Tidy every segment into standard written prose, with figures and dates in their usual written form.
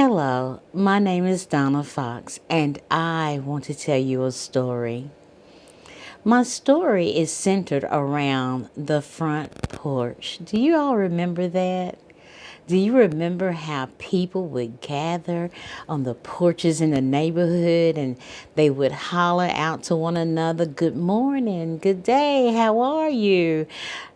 Hello, my name is Donna Fox, and I want to tell you a story. My story is centered around the front porch. Do you all remember that? Do you remember how people would gather on the porches in the neighborhood and they would holler out to one another, "Good morning, good day, how are you?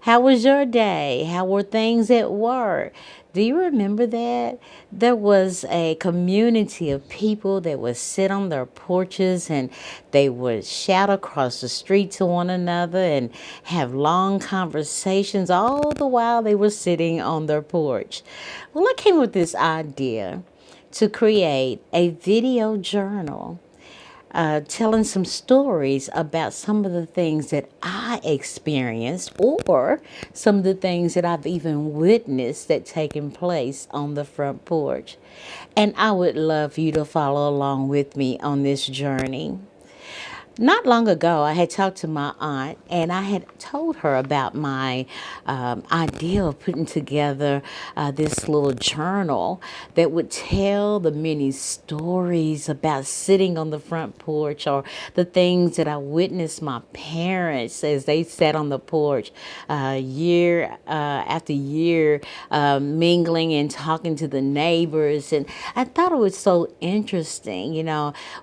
How was your day? How were things at work?" Do you remember that? There was a community of people that would sit on their porches and they would shout across the street to one another and have long conversations all the while they were sitting on their porch. Well, I came with this idea to create a video journal telling some stories about some of the things that I experienced or some of the things that I've even witnessed that taking place on the front porch. And I would love you to follow along with me on this journey. Not long ago, I had talked to my aunt and I had told her about my idea of putting together this little journal that would tell the many stories about sitting on the front porch or the things that I witnessed my parents as they sat on the porch year after year, mingling and talking to the neighbors. And I thought it was so interesting.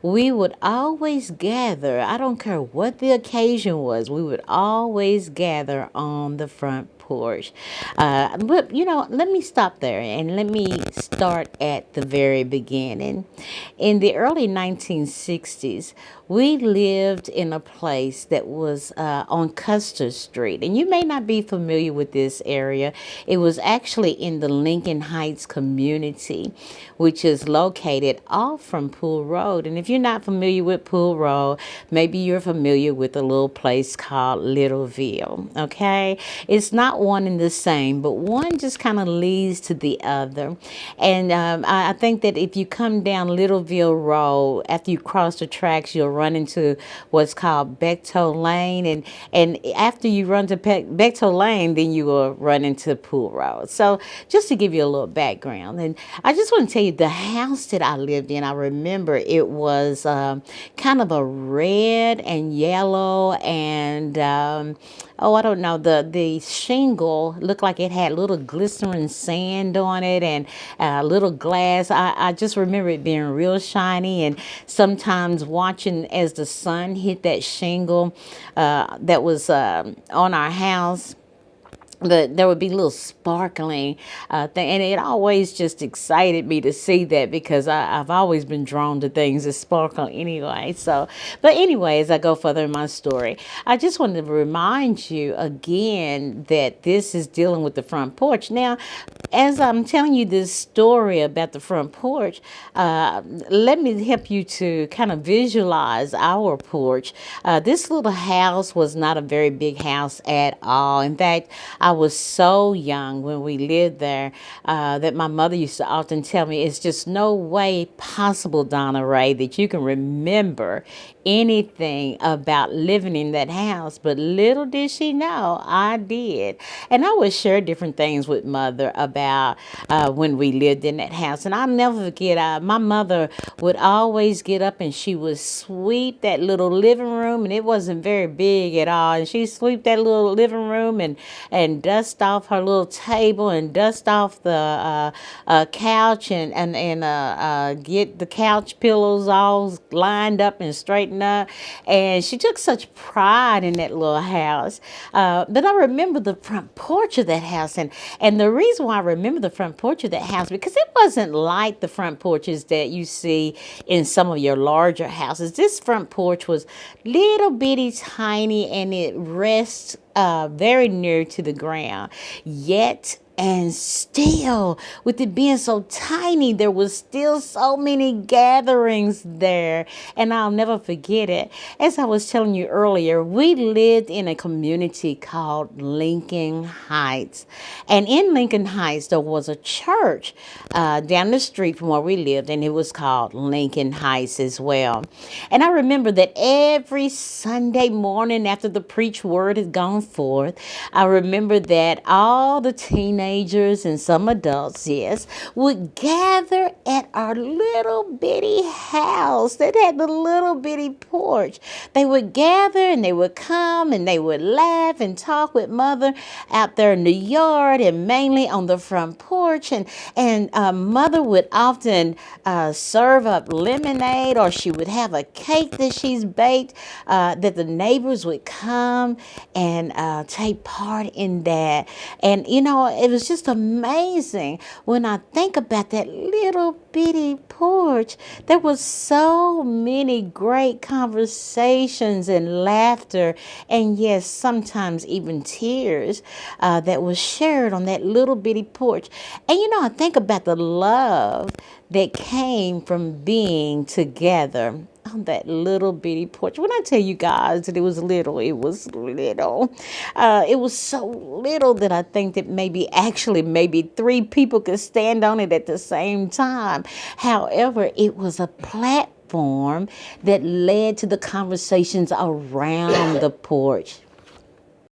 We would always gather. I don't care what the occasion was. We would always gather on the front porch. But let me stop there and let me start at the very beginning. In the early 1960s, we lived in a place that was on Custer Street. And you may not be familiar with this area. It was actually in the Lincoln Heights community, which is located off from Pool Road. And if you're not familiar with Pool Road, maybe you're familiar with a little place called Littleville. Okay? It's not one and the same, but one just kind of leads to the other. And I think that if you come down Littleville Road, after you cross the tracks, you'll run into what's called Bechtold Lane. And after you run to Bechtold Lane, then you will run into Pool Road. So just to give you a little background. And I just want to tell you the house that I lived in, I remember it was kind of a red and yellow and I don't know, the shingle looked like it had little glistening sand on it and little glass. I just remember it being real shiny, and sometimes watching as the sun hit that shingle that was on our house. There would be little sparkling thing, and it always just excited me to see that because I've always been drawn to things that sparkle anyway. But anyway, as I go further in my story, I just wanted to remind you again that this is dealing with the front porch. Now, as I'm telling you this story about the front porch, let me help you to kind of visualize our porch. This little house was not a very big house at all. In fact, I was so young when we lived there that my mother used to often tell me, "It's just no way possible, Donna Ray, that you can remember anything about living in that house." But little did she know I did. And I would share different things with mother about when we lived in that house. And I'll never forget, my mother would always get up and she would sweep that little living room, and it wasn't very big at all. And she'd sweep that little living room and dust off her little table and dust off the couch and get the couch pillows all lined up and straightened up. And she took such pride in that little house. But I remember the front porch of that house. And the reason why I remember the front porch of that house, because it wasn't like the front porches that you see in some of your larger houses. This front porch was little bitty tiny, and it rests very near to the ground. Yet and still, with it being so tiny, there was still so many gatherings there. And I'll never forget it. As I was telling you earlier, we lived in a community called Lincoln Heights. And in Lincoln Heights, there was a church down the street from where we lived, and it was called Lincoln Heights as well. And I remember that every Sunday morning after the preached word had gone forth, I remember that all the teenagers teenagers and some adults, yes, would gather at our little bitty house that had the little bitty porch. They would gather and they would come and they would laugh and talk with mother out there in the yard and mainly on the front porch. And mother would often serve up lemonade, or she would have a cake that she's baked, that the neighbors would come and take part in that. And, it was just amazing when I think about that little bitty porch. There was so many great conversations and laughter, and yes, sometimes even tears that was shared on that little bitty porch. And, I think about the love that came from being together on that little bitty porch. When I tell you guys that it was little, it was little. It was so little that I think that maybe 3 people could stand on it at the same time. However, it was a platform that led to the conversations around the porch.